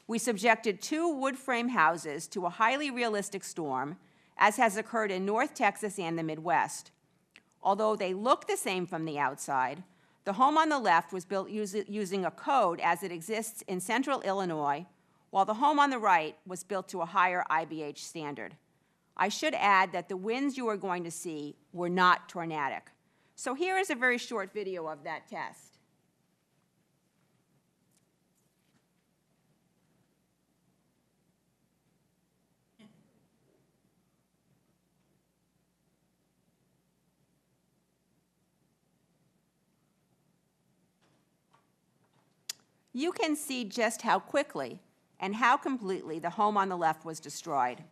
We subjected 2 wood frame houses to a highly realistic storm, as has occurred in North Texas and the Midwest. Although they look the same from the outside, the home on the left was built using a code as it exists in central Illinois, while the home on the right was built to a higher IBH standard. I should add that the winds you are going to see were not tornadic. So here is a very short video of that test. You can see just how quickly and how completely the home on the left was destroyed.